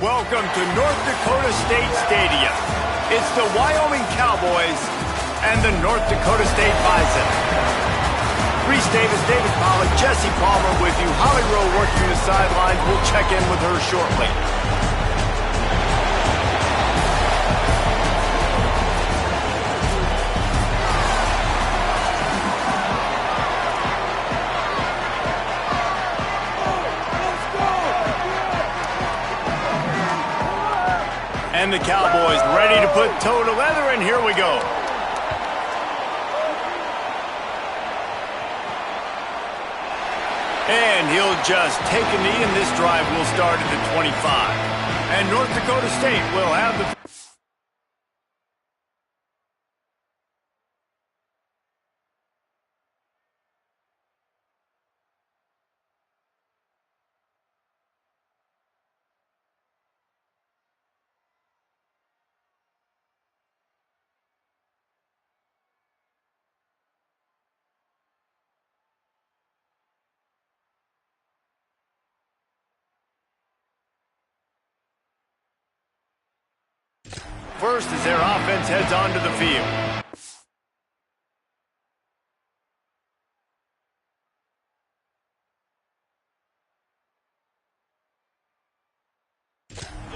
Welcome to North Dakota State Stadium. It's the Wyoming Cowboys and the North Dakota State Bison. Reese Davis, David Pollock, Jesse Palmer with you. Holly Rowe working the sidelines. We'll check in with her shortly. And the Cowboys ready to put toe to leather, and here we go. And he'll just take a knee, and this drive will start at the 25. And North Dakota State will have the... First as their offense heads onto the field.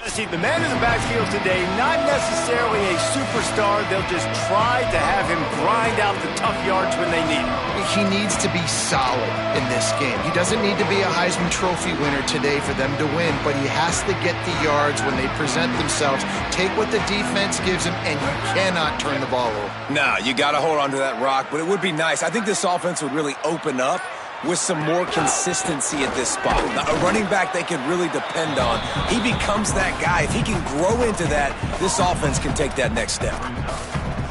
See, the man in the backfield today, not necessarily a superstar. They'll just try to have him grind out the tough yards when they need him. He needs to be solid in this game. He doesn't need to be a Heisman Trophy winner today for them to win, but he has to get the yards when they present themselves. Take what the defense gives him, and you cannot turn the ball over. No, you got to hold on to that rock, but it would be nice. I think this offense would really open up with some more consistency at this spot. Now, a running back they can really depend on. He becomes that guy. If he can grow into that, this offense can take that next step.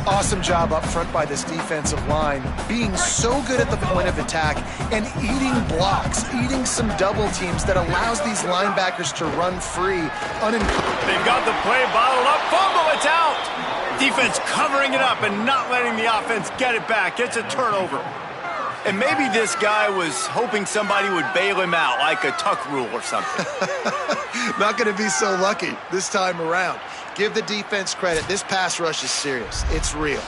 Awesome job up front by this defensive line, being so good at the point of attack and eating blocks, eating some double teams that allows these linebackers to run free. They've got the play bottled up. Fumble, it's out. Defense covering it up and not letting the offense get it back. It's a turnover. And maybe this guy was hoping somebody would bail him out, like a tuck rule or something. Not going to be so lucky this time around. Give the defense credit. This pass rush is serious. It's real.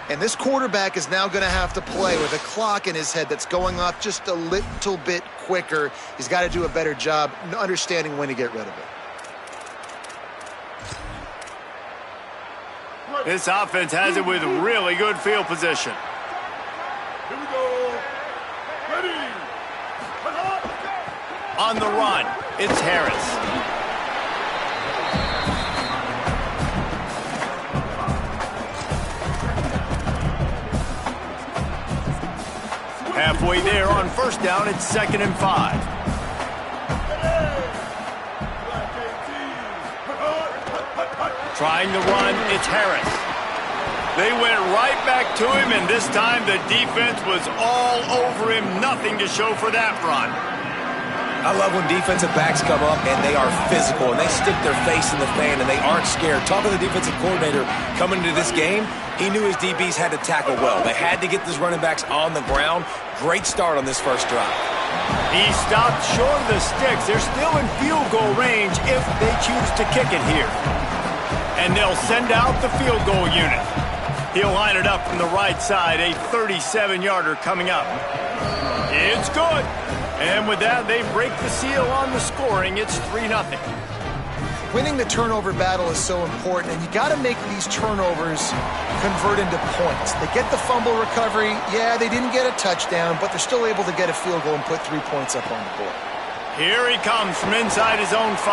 And this quarterback is now going to have to play with a clock in his head that's going off just a little bit quicker. He's got to do a better job understanding when to get rid of it. This offense has it with really good field position. Here we go. Ready. On the run, it's Harris. Halfway there on first down, it's 2nd and 5. Trying the run, it's Harris. They went right back to him, and this time the defense was all over him. Nothing to show for that run. I love when defensive backs come up and they are physical and they stick their face in the fan and they aren't scared. Talking to the defensive coordinator coming into this game, he knew his DBs had to tackle well. They had to get these running backs on the ground. Great start on this first drive. He stopped short of the sticks. They're still in field goal range if they choose to kick it here. And they'll send out the field goal unit. He'll line it up from the right side, a 37-yarder coming up. It's good. And with that, they break the seal on the scoring. It's 3-0. Winning the turnover battle is so important, and you got to make these turnovers convert into points. They get the fumble recovery. Yeah, they didn't get a touchdown, but they're still able to get a field goal and put 3 points up on the board. Here he comes from inside his own 5.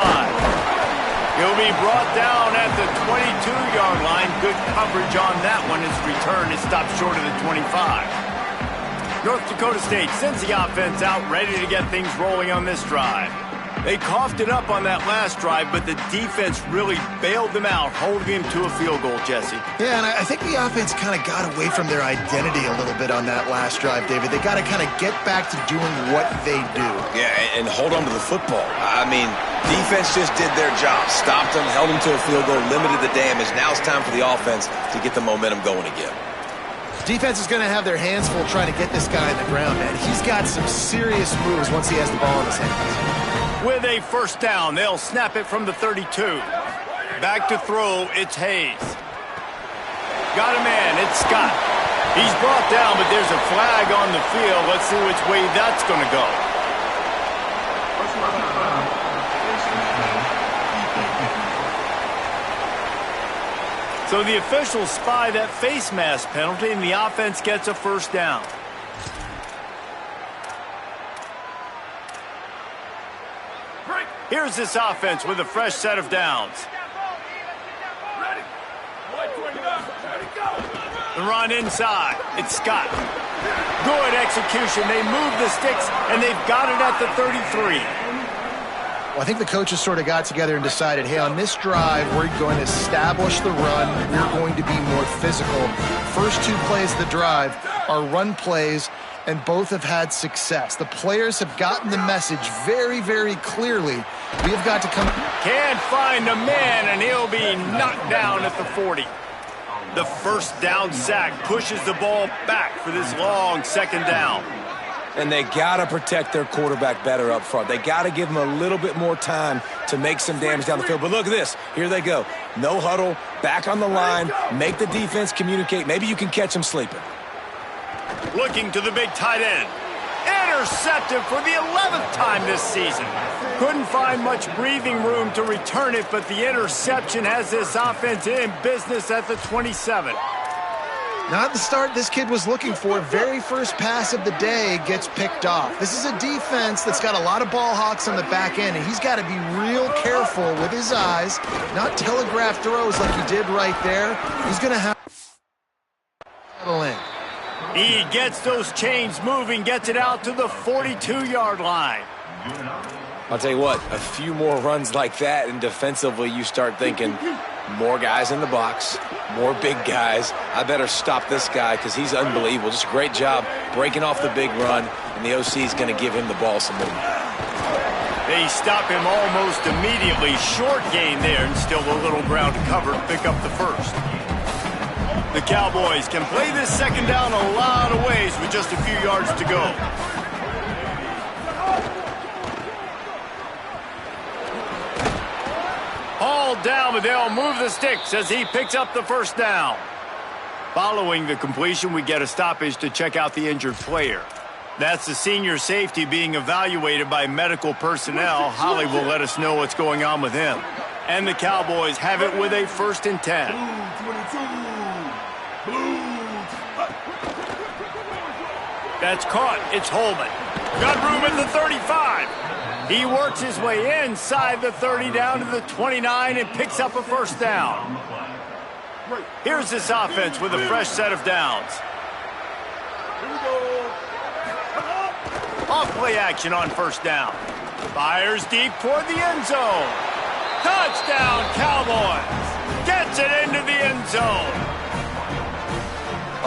He'll be brought down at the 22-yard line. Good coverage on that one. His return is stopped short of the 25. North Dakota State sends the offense out, ready to get things rolling on this drive. They coughed it up on that last drive, but the defense really bailed them out, holding him to a field goal, Jesse. Yeah, and I think the offense kind of got away from their identity a little bit on that last drive, David. They got to kind of get back to doing what they do. Yeah, and hold on to the football. I mean, defense just did their job. Stopped them, held them to a field goal, limited the damage. Now it's time for the offense to get the momentum going again. Defense is going to have their hands full trying to get this guy on the ground, man. He's got some serious moves once he has the ball in his hands. With a first down, they'll snap it from the 32. Back to throw, it's Hayes. Got a man, it's Scott. He's brought down, but there's a flag on the field. Let's see which way that's going to go. So the officials spy that face mask penalty, and the offense gets a first down. Here's this offense with a fresh set of downs. The run inside. It's Scott. Good execution. They move the sticks, and they've got it at the 33. Well, I think the coaches sort of got together and decided, hey, on this drive, we're going to establish the run. We're going to be more physical. First two plays of the drive are run plays, and both have had success. The players have gotten the message very, very clearly. We have got to come. Can't find a man, and he'll be knocked down at the 40. The first down sack pushes the ball back for this long second down. And they got to protect their quarterback better up front. They got to give him a little bit more time to make some damage down the field. But look at this. Here they go. No huddle, back on the line, make the defense communicate. Maybe you can catch them sleeping. Looking to the big tight end. Intercepted for the 11th time this season. Couldn't find much breathing room to return it, but the interception has this offense in business at the 27. Not the start this kid was looking for. Very first pass of the day gets picked off. This is a defense that's got a lot of ball hawks on the back end, and he's got to be real careful with his eyes, not telegraph throws like he did right there. He's going to have to settle in. He gets those chains moving, gets it out to the 42-yard line. I'll tell you what, a few more runs like that, and defensively you start thinking, more guys in the box, more big guys. I better stop this guy because he's unbelievable. Just a great job breaking off the big run, and the OC is going to give him the ball some movement. They stop him almost immediately. Short gain there, and still a little ground to cover to pick up the first. The Cowboys can play this second down a lot of ways with just a few yards to go. Hauled down, but they'll move the sticks as he picks up the first down. Following the completion, we get a stoppage to check out the injured player. That's the senior safety being evaluated by medical personnel. Holly will let us know what's going on with him. And the Cowboys have it with a 1st and 10. That's caught. It's Holman. Got room at the 35. He works his way inside the 30 down to the 29 and picks up a first down. Here's this offense with a fresh set of downs. Off play action on first down. Fires deep toward the end zone. Touchdown, Cowboys. Gets it into the end zone.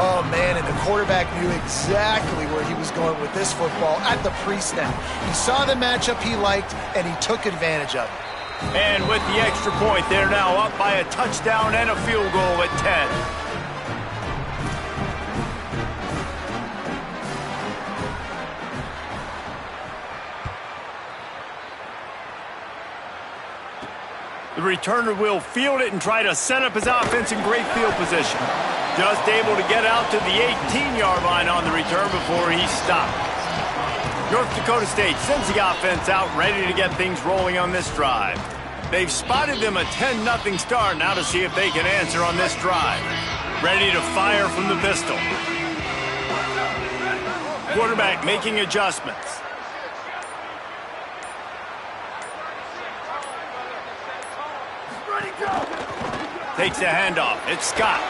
Oh, man, and the quarterback knew exactly where he was going with this football at the pre-snap. He saw the matchup he liked, and he took advantage of it. And with the extra point, they're now up by a touchdown and a field goal at 10. The returner will field it and try to set up his offense in great field position. Just able to get out to the 18-yard line on the return before he stopped. North Dakota State sends the offense out ready to get things rolling on this drive. They've spotted them a 10-0 start now to see if they can answer on this drive. Ready to fire from the pistol. Quarterback making adjustments. Takes the handoff. It's Scott.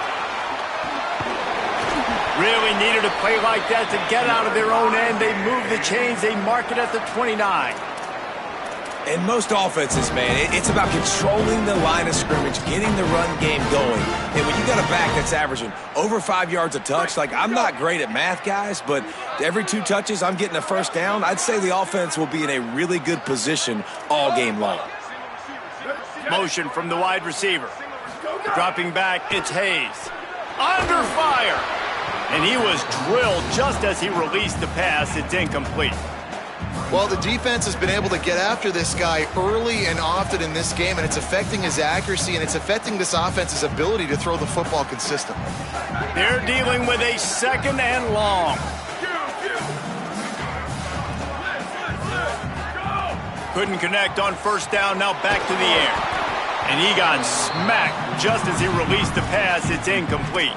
Really needed a play like that to get out of their own end. They move the chains. They mark it at the 29. In most offenses, man, it's about controlling the line of scrimmage, getting the run game going. And when you got a back that's averaging over 5 yards a touch, like I'm not great at math, guys, but every 2 touches I'm getting a first down, I'd say the offense will be in a really good position all game long. Motion from the wide receiver. Dropping back, it's Hayes. Under fire. And And he was drilled just as he released the pass. It's incomplete. Well, the defense has been able to get after this guy early and often in this game, and it's affecting his accuracy, and it's affecting this offense's ability to throw the football consistently. They're dealing with a 2nd and long. Couldn't connect on 1st down, now back to the air. And he got smacked just as he released the pass. It's incomplete.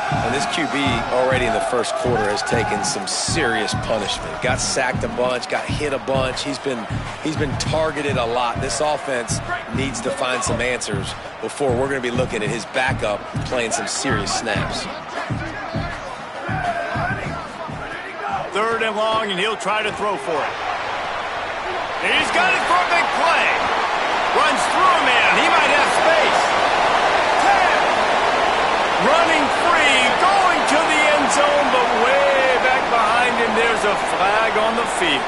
And this QB already in the 1st quarter has taken some serious punishment. Got sacked a bunch, got hit a bunch. He's been targeted a lot. This offense needs to find some answers before we're going to be looking at his backup playing some serious snaps. 3rd and long, and he'll try to throw for it. He's got it for a big play. Runs through a man. He might have space. 10. Running free, going to the end zone, but way back behind him, there's a flag on the field.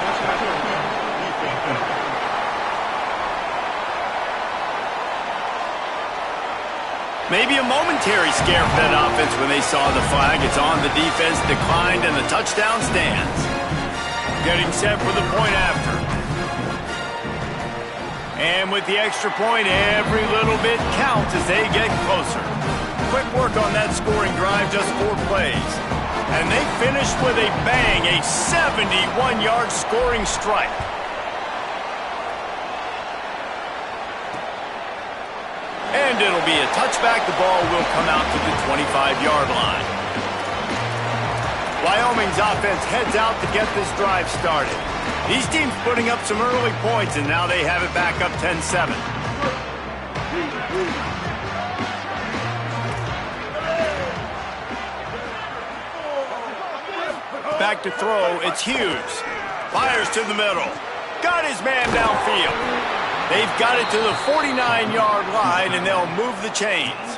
Maybe a momentary scare for that offense when they saw the flag. It's on, the defense declined, and the touchdown stands. Getting set for the point after. And with the extra point, every little bit counts as they get closer. Quick work on that scoring drive, just 4 plays. And they finished with a bang, a 71-yard scoring strike. And it'll be a touchback. The ball will come out to the 25-yard line. Wyoming's offense heads out to get this drive started. These teams putting up some early points, and now they have it back up 10-7. Back to throw, it's Hughes. Fires to the middle. Got his man downfield. They've got it to the 49-yard line, and they'll move the chains.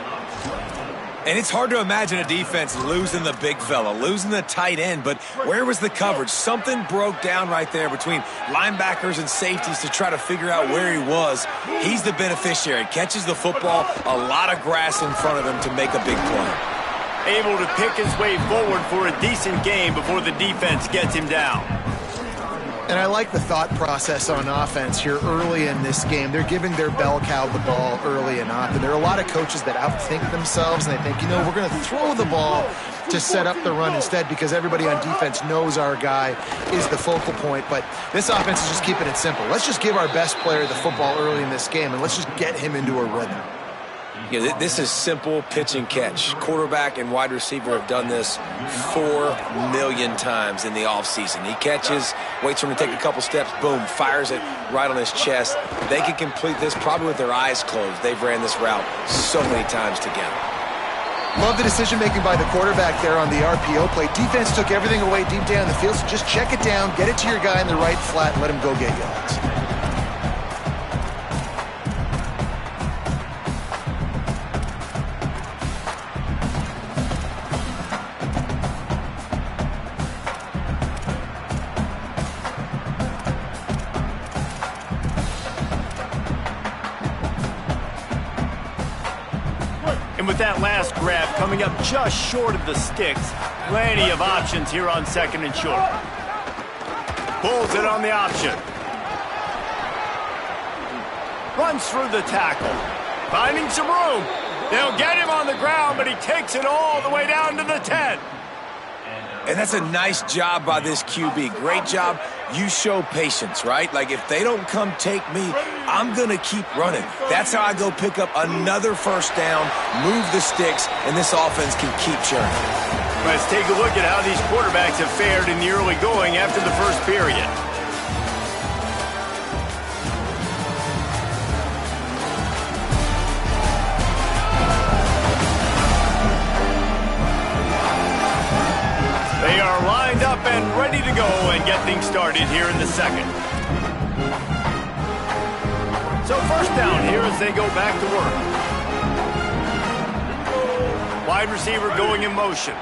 And it's hard to imagine a defense losing the big fella, losing the tight end, but where was the coverage? Something broke down right there between linebackers and safeties to try to figure out where he was. He's the beneficiary. Catches the football, a lot of grass in front of him to make a big play. Able to pick his way forward for a decent game before the defense gets him down. And I like the thought process on offense here early in this game. They're giving their bell cow the ball early and often. There are a lot of coaches that outthink themselves, and they think, we're going to throw the ball to set up the run instead because everybody on defense knows our guy is the focal point. But this offense is just keeping it simple. Let's just give our best player the football early in this game, and let's just get him into a rhythm. This is simple pitch and catch. Quarterback and wide receiver have done this 4 million times in the offseason. He catches, waits for him to take a couple steps, boom, fires it right on his chest. They can complete this probably with their eyes closed. They've ran this route so many times together. Love the decision-making by the quarterback there on the RPO play. Defense took everything away deep down the field, so just check it down, get it to your guy in the right flat, and let him go get yards. With that last grab coming up just short of the sticks, plenty of options here on 2nd and short. Pulls it on the option. Runs through the tackle. Finding some room. They'll get him on the ground, but he takes it all the way down to the 10. And that's a nice job by this QB. Great job. You show patience, right? Like, if they don't come take me, I'm going to keep running. That's how I go pick up another 1st down, move the sticks, and this offense can keep churning. Let's take a look at how these quarterbacks have fared in the early going after the 1st period. They are lined up and ready to go and get things started here in the 2nd. So 1st down here as they go back to work. Wide receiver going in motion.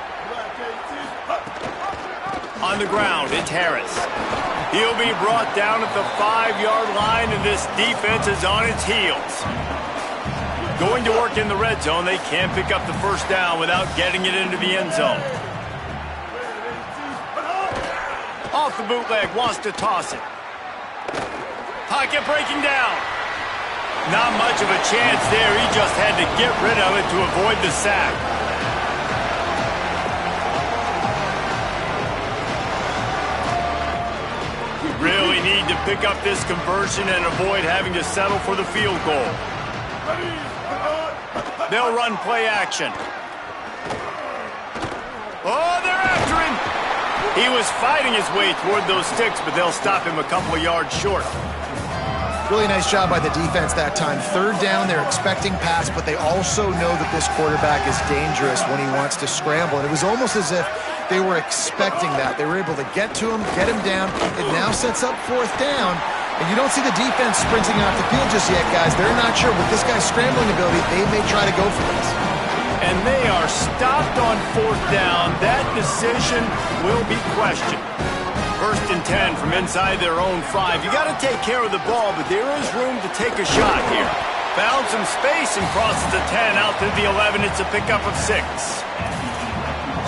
On the ground, it's Harris. He'll be brought down at the 5-yard line, and this defense is on its heels. Going to work in the red zone. They can't pick up the 1st down without getting it into the end zone. Off the bootleg, wants to toss it. Pocket breaking down. Not much of a chance there. He just had to get rid of it to avoid the sack. Really need to pick up this conversion and avoid having to settle for the field goal. They'll run play action. Oh, they're after him. He was fighting his way toward those sticks, but they'll stop him a couple of yards short. Really nice job by the defense that time. Third down, they're expecting pass, but they also know that this quarterback is dangerous when he wants to scramble. And it was almost as if they were expecting that. They were able to get to him, get him down. It now sets up fourth down. And you don't see the defense sprinting off the field just yet, guys. They're not sure. With this guy's scrambling ability, they may try to go for this. And they are stopped on fourth down. That decision will be questioned. First and 10 from inside their own 5. You got to take care of the ball, but there is room to take a shot here. Found some space and crosses the 10 out to the 11. It's a pickup of 6.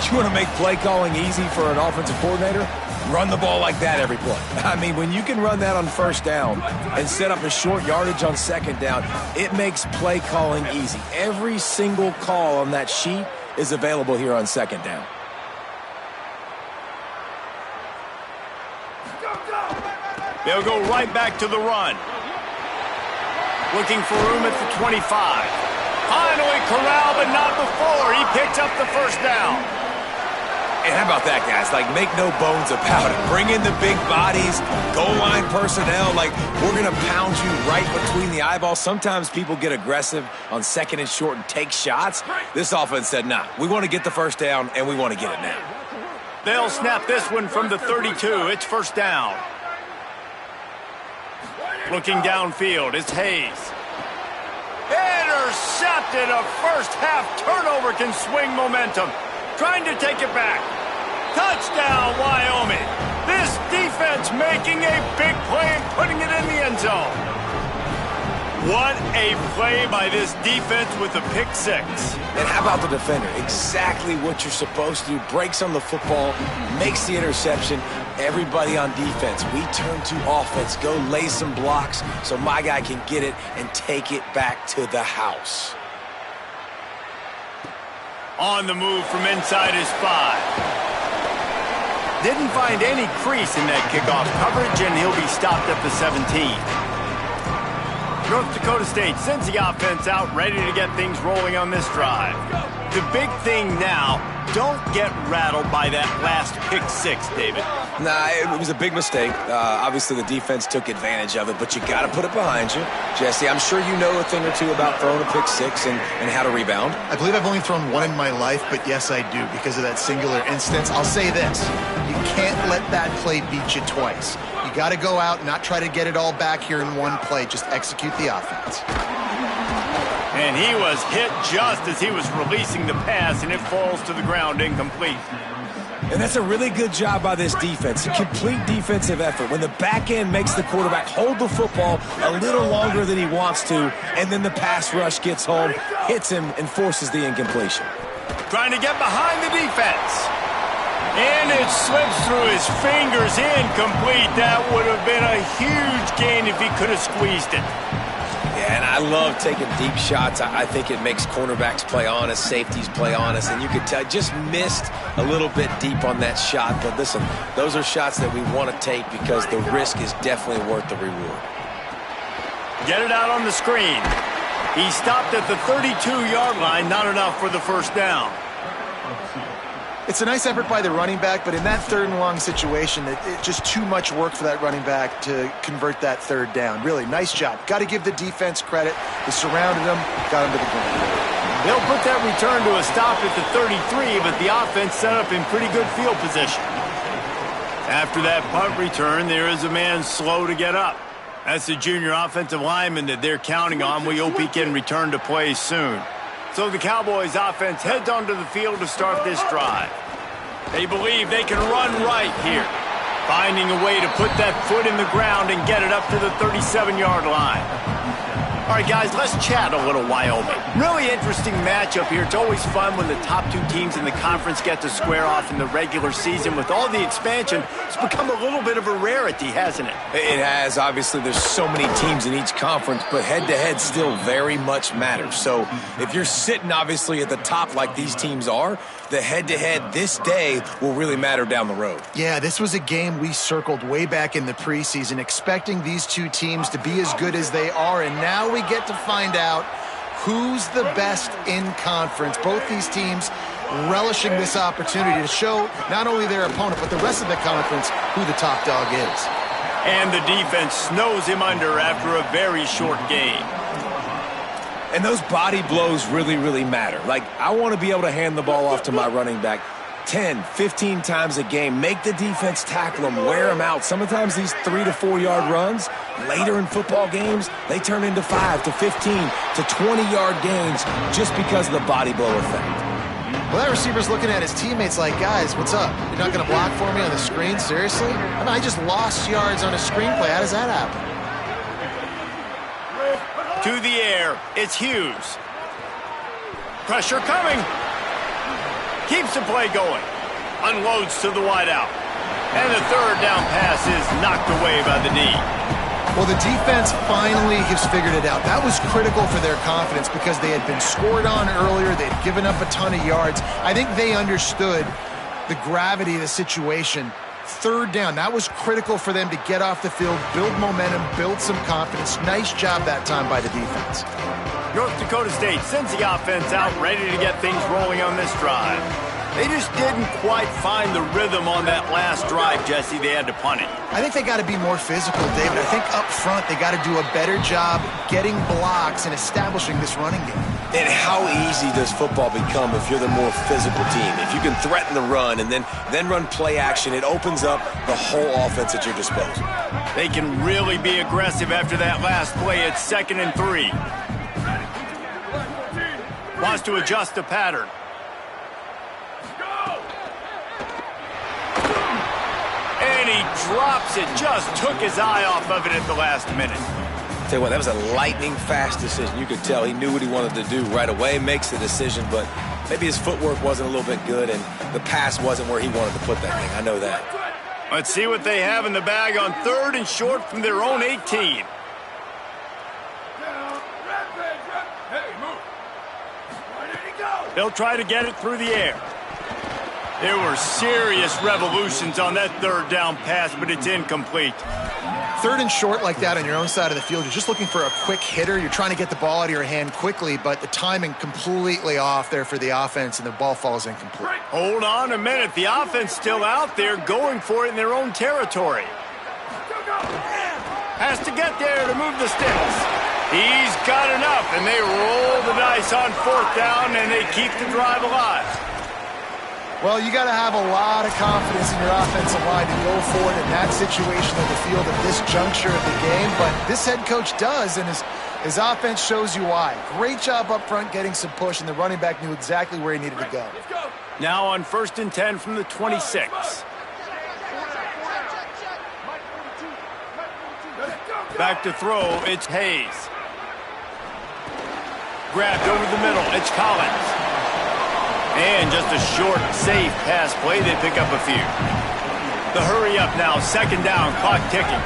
You want to make play calling easy for an offensive coordinator? Run the ball like that every play. I mean, when you can run that on first down and set up a short yardage on second down, it makes play calling easy. Every single call on that sheet is available here on second down. They'll go right back to the run. Looking for room at the 25. Finally corralled, but not before. He picks up the first down. And how about that, guys? Like, make no bones about it. Bring in the big bodies, goal line personnel. Like, we're going to pound you right between the eyeballs. Sometimes people get aggressive on second and short and take shots. This offense said, nah, we want to get the first down, and we want to get it now. They'll snap this one from the 32. It's first down. Looking downfield, it's Hayes. Intercepted. A first-half turnover can swing momentum. Trying to take it back. Touchdown, Wyoming. This defense making a big play and putting it in the end zone. What a play by this defense with a pick 6. And how about the defender? Exactly what you're supposed to do. Breaks on the football, makes the interception. Everybody on defense, we turn to offense. Go lay some blocks so my guy can get it and take it back to the house. On the move from inside his 5. Didn't find any crease in that kickoff coverage, and he'll be stopped at the 17. North Dakota State sends the offense out, ready to get things rolling on this drive. The big thing now, don't get rattled by that last pick 6, David. Nah, it was a big mistake. Obviously, the defense took advantage of it, but you got to put it behind you. Jesse, I'm sure you know a thing or two about throwing a pick 6 and how to rebound. I believe I've only thrown one in my life, but yes, I do, because of that singular instance. I'll say this. You can't let that play beat you twice. You got to go out and not try to get it all back here in one play. Just execute the offense. And he was hit just as he was releasing the pass, and it falls to the ground incomplete. And that's a really good job by this defense. A complete defensive effort. When the back end makes the quarterback hold the football a little longer than he wants to, and then the pass rush gets home, hits him, and forces the incompletion. Trying to get behind the defense. And it slips through his fingers, incomplete. That would have been a huge gain if he could have squeezed it. Yeah, and I love taking deep shots. I think it makes cornerbacks play honest, safeties play honest, and you could tell just missed a little bit deep on that shot. But listen, those are shots that we want to take because the risk is definitely worth the reward. Get it out on the screen. He stopped at the 32-yard line, not enough for the first down. It's a nice effort by the running back, but in that third and long situation, it's just too much work for that running back to convert that third down. Really, nice job. Got to give the defense credit. They surrounded him, got him to the ground. They'll put that return to a stop at the 33, but the offense set up in pretty good field position. After that punt return, there is a man slow to get up. That's the junior offensive lineman that they're counting on. We hope he can return to play soon. So the Cowboys offense heads onto the field to start this drive. They believe they can run right here, finding a way to put that foot in the ground and get it up to the 37-yard line. All right, guys, let's chat a little Wyoming. Really interesting matchup here. It's always fun when the top two teams in the conference get to square off in the regular season. With all the expansion, it's become a little bit of a rarity, hasn't it? It has. Obviously, there's so many teams in each conference, but head-to-head still very much matters. So if you're sitting, obviously, at the top like these teams are, the head-to-head this day will really matter down the road. Yeah, this was a game we circled way back in the preseason, expecting these two teams to be as good as they are, and now we get to find out who's the best in conference. Both these teams relishing this opportunity to show not only their opponent, but the rest of the conference who the top dog is. And the defense snows him under after a very short game. And those body blows really, really matter. Like, I want to be able to hand the ball off to my running back 10, 15 times a game. Make the defense tackle them, wear them out. Sometimes these 3 to 4 yard runs, later in football games, they turn into 5 to 15 to 20-yard gains just because of the body blow effect. Well, that receiver's looking at his teammates like, guys, what's up? You're not going to block for me on the screen? Seriously? I mean, I just lost yards on a screenplay. How does that happen? To the air, it's Hughes. Pressure coming. Keeps the play going. Unloads to the wideout. And the third down pass is knocked away by the D. Well, the defense finally has figured it out. That was critical for their confidence because they had been scored on earlier. They'd given up a ton of yards. I think they understood the gravity of the situation. Third down, that was critical for them to get off the field, build momentum, build some confidence. Nice job that time by the defense. North Dakota State sends the offense out, ready to get things rolling on this drive. They just didn't quite find the rhythm on that last drive, Jesse. They had to punt it. I think they got to be more physical, David. I think up front they got to do a better job getting blocks and establishing this running game. And how easy does football become if you're the more physical team? If you can threaten the run and then run play action, it opens up the whole offense at your disposal. They can really be aggressive after that last play. It's 2nd and 3. Wants to adjust the pattern. And he drops it. Just took his eye off of it at the last minute. Tell you what, that was a lightning fast decision. You could tell he knew what he wanted to do right away, makes the decision, but maybe his footwork wasn't a little bit good and the pass wasn't where he wanted to put that thing. I know that. Let's see what they have in the bag on 3rd and short from their own 18. They'll try to get it through the air. There were serious revolutions on that 3rd down pass, but it's incomplete. 3rd and short like that on your own side of the field, you're just looking for a quick hitter. You're trying to get the ball out of your hand quickly, but the timing completely off there for the offense, and the ball falls incomplete. Hold on a minute. The offense still out there going for it in their own territory. Has to get there to move the sticks. He's got enough, and they roll the dice on 4th down, and they keep the drive alive. Well, you got to have a lot of confidence in your offensive line to go forward in that situation of the field at this juncture of the game, but this head coach does, and his offense shows you why. Great job up front getting some push, and the running back knew exactly where he needed to go. Now on 1st and 10 from the 26. Back to throw, it's Hayes. Grabbed over the middle, it's Collins. And just a short, safe pass play. They pick up a few. The hurry up now, 2nd down, clock ticking.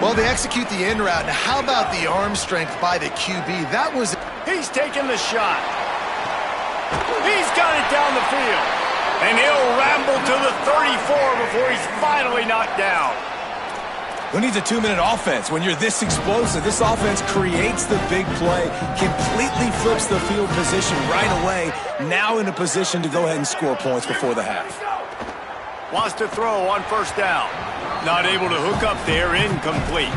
Well, they execute the in route. Now, how about the arm strength by the QB? That was... He's taking the shot. He's got it down the field. And he'll ramble to the 34 before he's finally knocked down. Who needs a 2-minute offense? When you're this explosive, this offense creates the big play, completely flips the field position right away, now in a position to go ahead and score points before the half. Wants to throw on 1st down. Not able to hook up there, incomplete.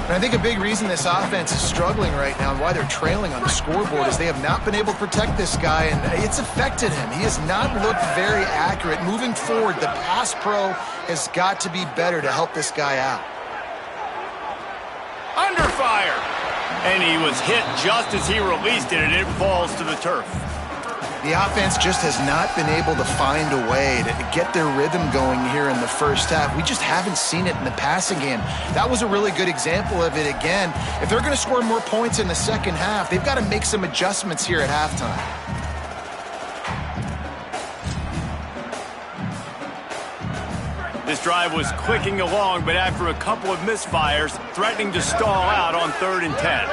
And I think a big reason this offense is struggling right now and why they're trailing on the scoreboard is they have not been able to protect this guy, and it's affected him. He has not looked very accurate. Moving forward, the pass pro has got to be better to help this guy out. Under fire. And he was hit just as he released it, and it falls to the turf. The offense just has not been able to find a way to get their rhythm going here in the first half. We just haven't seen it in the passing game. That was a really good example of it again. If they're going to score more points in the second half, they've got to make some adjustments here at halftime. This drive was clicking along, but after a couple of misfires, threatening to stall out on 3rd and 10.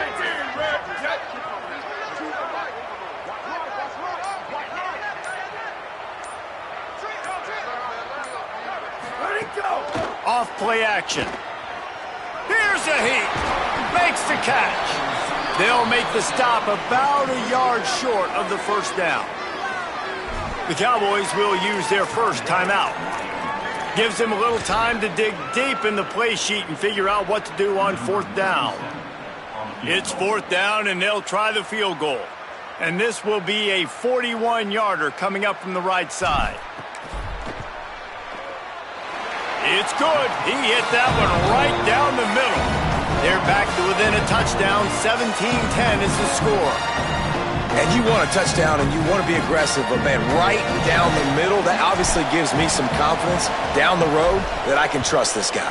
Off play action. Here's a heat. Makes the catch. They'll make the stop about a yard short of the first down. The Cowboys will use their first timeout. Gives them a little time to dig deep in the play sheet and figure out what to do on 4th down. It's 4th down, and they'll try the field goal. And this will be a 41-yarder coming up from the right side. It's good. He hit that one right down the middle. They're back to within a touchdown. 17-10 is the score. And you want a touchdown and you want to be aggressive, but man, right down the middle, that obviously gives me some confidence down the road that I can trust this guy.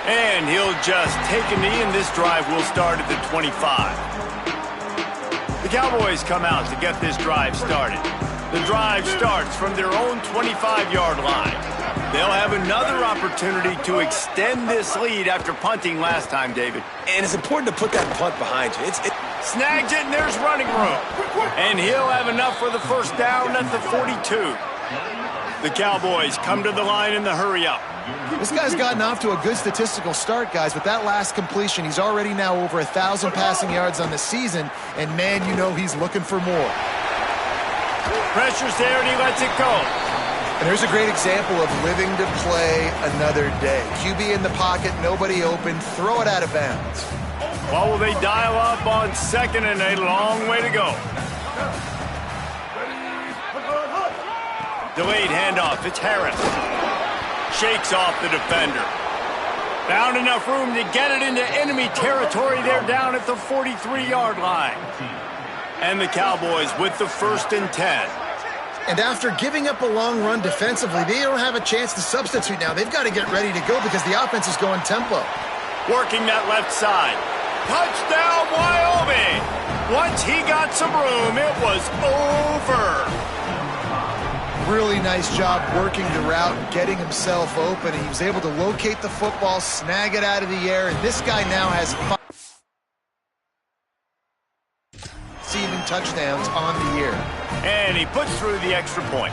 And he'll just take a knee, and this drive will start at the 25. The Cowboys come out to get this drive started. The drive starts from their own 25-yard line. They'll have another opportunity to extend this lead after punting last time, David. And it's important to put that punt behind you. Snags it, and there's running room. And he'll have enough for the first down at the 42. The Cowboys come to the line in the hurry-up. This guy's gotten off to a good statistical start, guys. With that last completion, he's already now over 1,000 passing yards on the season. And, man, you know he's looking for more. Pressure's there, and he lets it go. And there's a great example of living to play another day. QB in the pocket, nobody open, throw it out of bounds. Well, will they dial up on 2nd and a long way to go? Delayed handoff, it's Harris. Shakes off the defender. Found enough room to get it into enemy territory. They're down at the 43-yard line. And the Cowboys with the 1st and 10. And after giving up a long run defensively, they don't have a chance to substitute now. They've got to get ready to go because the offense is going tempo. Working that left side. Touchdown, Wyoming! Once he got some room, it was over. Really nice job working the route and getting himself open. He was able to locate the football, snag it out of the air, and this guy now has 5 receiving touchdowns on the year. And he puts through the extra point.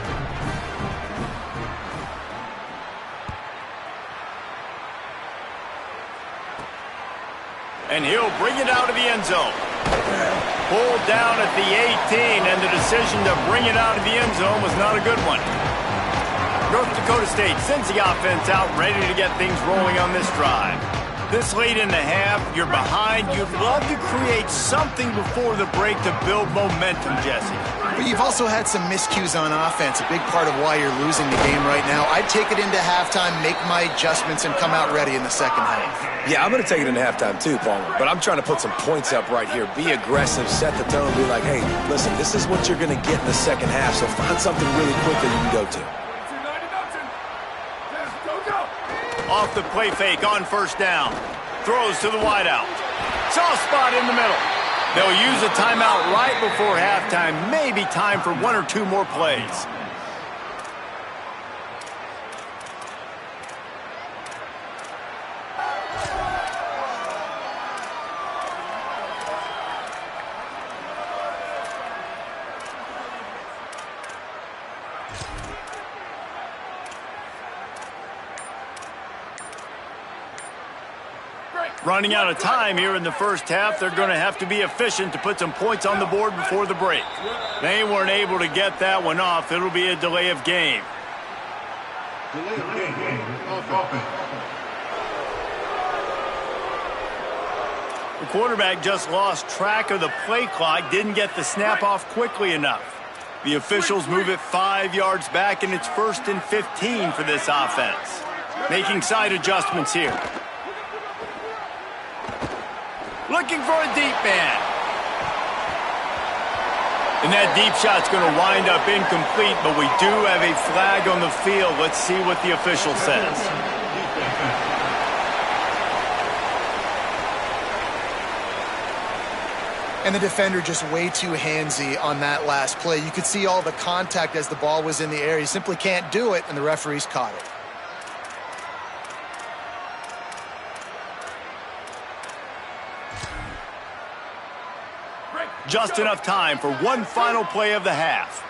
And he'll bring it out of the end zone. Pulled down at the 18, and the decision to bring it out of the end zone was not a good one. North Dakota State sends the offense out ready to get things rolling on this drive. This late in the half, you're behind. You'd love to create something before the break to build momentum, Jesse. But you've also had some miscues on offense, a big part of why you're losing the game right now. I'd take it into halftime, make my adjustments, and come out ready in the second half. Yeah, I'm going to take it into halftime too, Palmer. But I'm trying to put some points up right here. Be aggressive, set the tone, be like, hey, listen, this is what you're going to get in the second half, so find something really quick that you can go to. Off the play fake on 1st down. Throws to the wideout. Soft spot in the middle. They'll use a timeout right before halftime. Maybe time for 1 or 2 more plays. Running out of time here in the first half. They're going to have to be efficient to put some points on the board before the break. They weren't able to get that one off. It'll be a delay of game. The quarterback just lost track of the play clock, didn't get the snap off quickly enough. The officials move it 5 yards back, and it's 1st and 15 for this offense. Making side adjustments here. Looking for a deep man. And that deep shot's going to wind up incomplete, but we do have a flag on the field. Let's see what the official says. And the defender just way too handsy on that last play. You could see all the contact as the ball was in the air. He simply can't do it, and the referee's caught it. Just enough time for one final play of the half.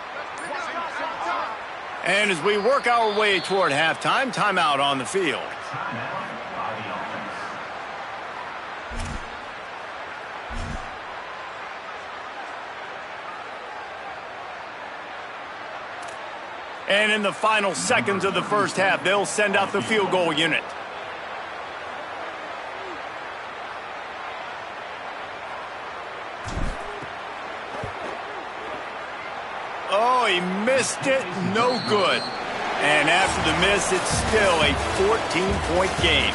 And as we work our way toward halftime, timeout on the field. And in the final seconds of the first half, they'll send out the field goal unit. Oh, he missed it. No good. And after the miss, it's still a 14-point game.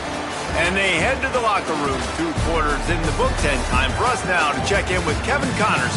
And they head to the locker room, 2 quarters in the books, and time for us now to check in with Kevin Connors.